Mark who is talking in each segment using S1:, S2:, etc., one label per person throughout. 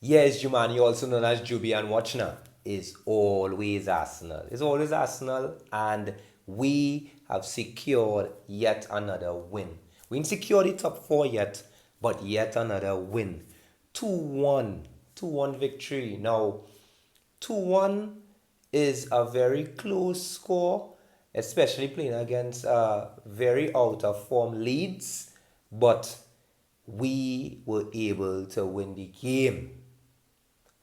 S1: Yes, Jumani, also known as Juby and Watchner, is always Arsenal. It's always Arsenal, and we have secured yet another win. We didn't secure the top four yet, but yet another win. 2-1. 2-1 victory. Now, 2-1 is a very close score, especially playing against very out of form Leeds, but we were able to win the game.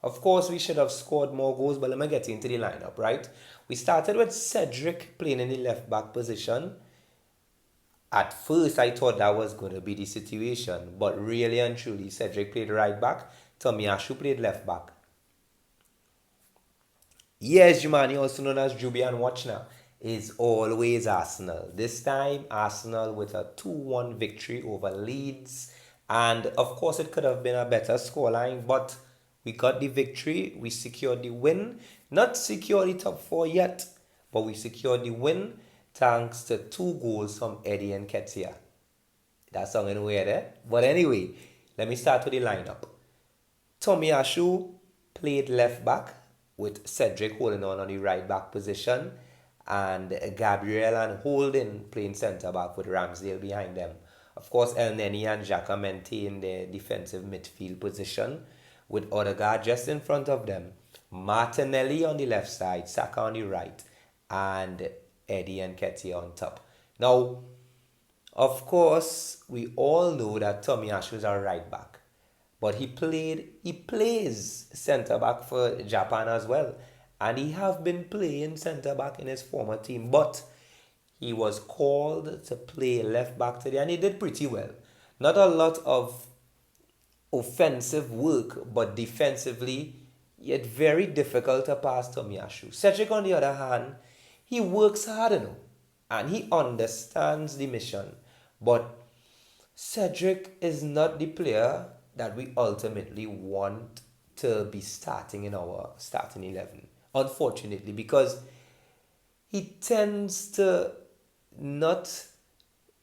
S1: Of course, we should have scored more goals, but let me get into the lineup, right? We started with Cedric playing in the left back position. At first, I thought that was going to be the situation, but really and truly, Cedric played right back, Tomiyasu played left back. Yes, Jumani, also known as Jubian Watchner, is always Arsenal. This time, Arsenal with a 2-1 victory over Leeds. And of course, it could have been a better scoreline, but we got the victory. We secured the win. Not secured the top four yet, but we secured the win thanks to two goals from Eddie and Ketia. That's something weird, eh? But anyway, let me start with the lineup. Tomiyasu played left back with Cedric holding on the right back position and Gabriel and Holden playing centre back with Ramsdale behind them. Of course, El Neni and Xhaka maintained their defensive midfield position with Odegaard just in front of them, Martinelli on the left side, Saka on the right, and Eddie and Nketiah on top. Now, of course, we all know that Tomiyasu is our right back, but he plays centre back for Japan as well, and he have been playing centre back in his former team, but he was called to play left back today, and he did pretty well. Not a lot of offensive work, but defensively, yet very difficult to pass Tomiyasu. Cedric, on the other hand, he works hard, and he understands the mission. But Cedric is not the player that we ultimately want to be starting in our starting 11, unfortunately, because he tends to not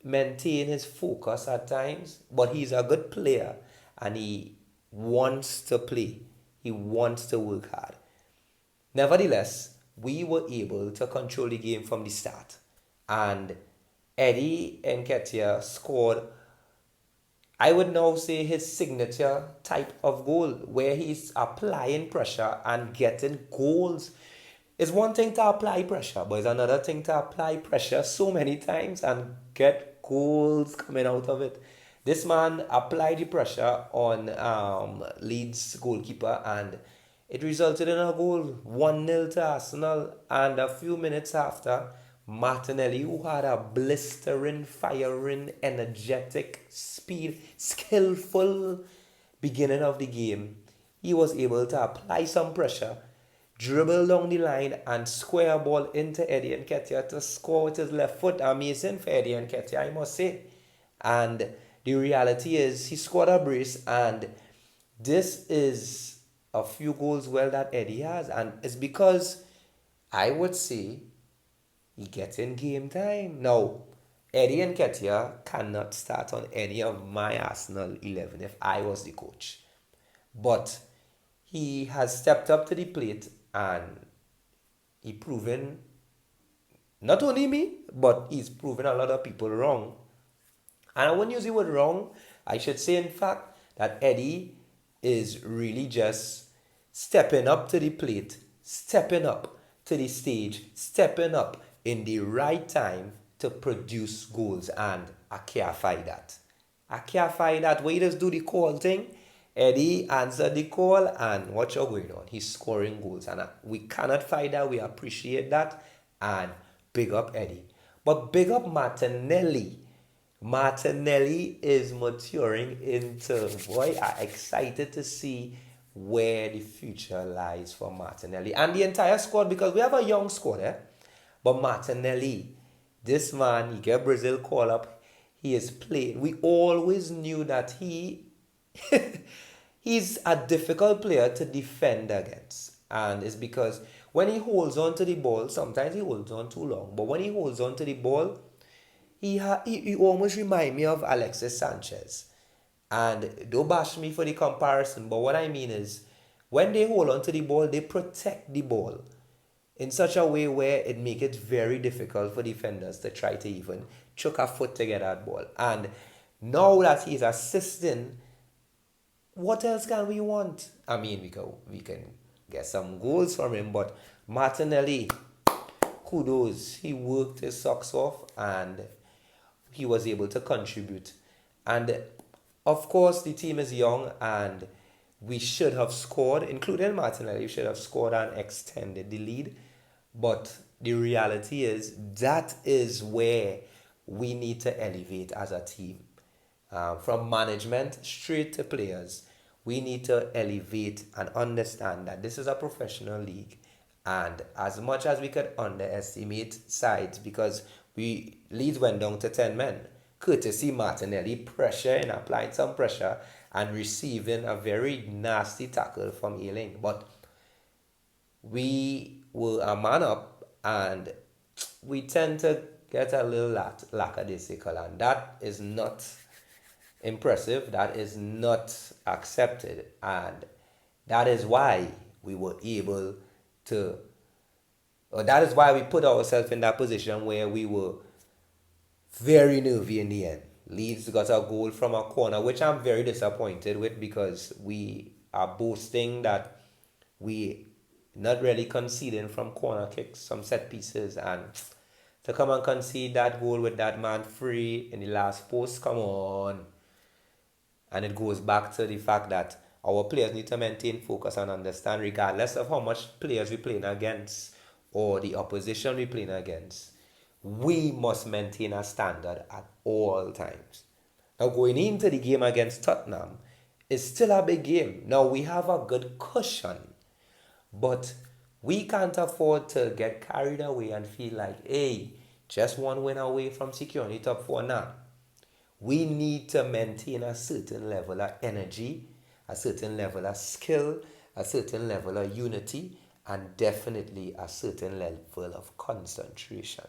S1: maintain his focus at times, but he's a good player and he wants to play. He wants to work hard. Nevertheless, we were able to control the game from the start. And Eddie Nketiah scored, I would now say, his signature type of goal where he's applying pressure and getting goals. It's one thing to apply pressure, but it's another thing to apply pressure so many times and get goals coming out of it. This man applied the pressure on Leeds goalkeeper and it resulted in a goal, 1-0 to Arsenal. And a few minutes after, Martinelli, who had a blistering, firing, energetic, speed, skillful beginning of the game, he was able to apply some pressure, dribble down the line, and square a ball into Eddie Nketiah to score with his left foot. Amazing for Eddie Nketiah, I must say. And the reality is, he scored a brace, and this is a few goals well that Eddie has, and it's because I would say he gets in game time. Now, Eddie Nketiah cannot start on any of my Arsenal 11 if I was the coach. But he has stepped up to the plate and he proven not only me, but he's proven a lot of people wrong. And I wouldn't use the word wrong. I should say, in fact, that Eddie is really just stepping up to the plate, stepping up to the stage, stepping up in the right time to produce goals. And I can't fight that. I can't fight that. We just do the call thing. Eddie answered the call and what's going on? He's scoring goals. And we cannot fight that. We appreciate that. And big up Eddie. But big up Martinelli. Martinelli is maturing into, boy, I'm excited to see where the future lies for Martinelli and the entire squad, because we have a young squad, eh? But Martinelli, this man, he get Brazil call up. He is playing. We always knew that he's a difficult player to defend against. And it's because when he holds on to the ball, sometimes he holds on too long. But when he holds on to the ball, he almost remind me of Alexis Sanchez. And don't bash me for the comparison, but what I mean is when they hold on to the ball, they protect the ball in such a way where it makes it very difficult for defenders to try to even chuck a foot to get that ball. And now that he's assisting, what else can we want? I mean, we can get some goals from him, but Martinelli, kudos, he worked his socks off and he was able to contribute. And of course, the team is young and we should have scored, including Martinelli, we should have scored and extended the lead. But the reality is that is where we need to elevate as a team. From management straight to players, we need to elevate and understand that this is a professional league. And as much as we could underestimate sides, because we Leeds went down to 10 men, courtesy Martinelli pressure and applying some pressure and receiving a very nasty tackle from Ealing. But we were a man up and we tend to get a little lackadaisical, and that is not impressive. That is not accepted, and that is why we were able to, or that is why we put ourselves in that position where we were very nervy in the end. Leeds got a goal from a corner, which I'm very disappointed with because we are boasting that we not really conceding from corner kicks, some set pieces, and to come and concede that goal with that man free in the last post, come on. And it goes back to the fact that our players need to maintain focus and understand, regardless of how much players we're playing against or the opposition we're playing against, we must maintain a standard at all times. Now, going into the game against Tottenham is still a big game. Now, we have a good cushion, but we can't afford to get carried away and feel like, hey, just one win away from securing the top four now. We need to maintain a certain level of energy, a certain level of skill, a certain level of unity, and definitely a certain level of concentration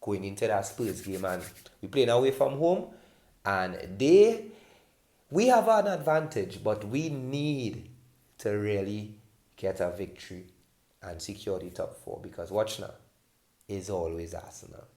S1: going into that Spurs game. And we playing away from home, and we have an advantage, but we need to really get a victory and secure the top four, because watch now, is always Arsenal.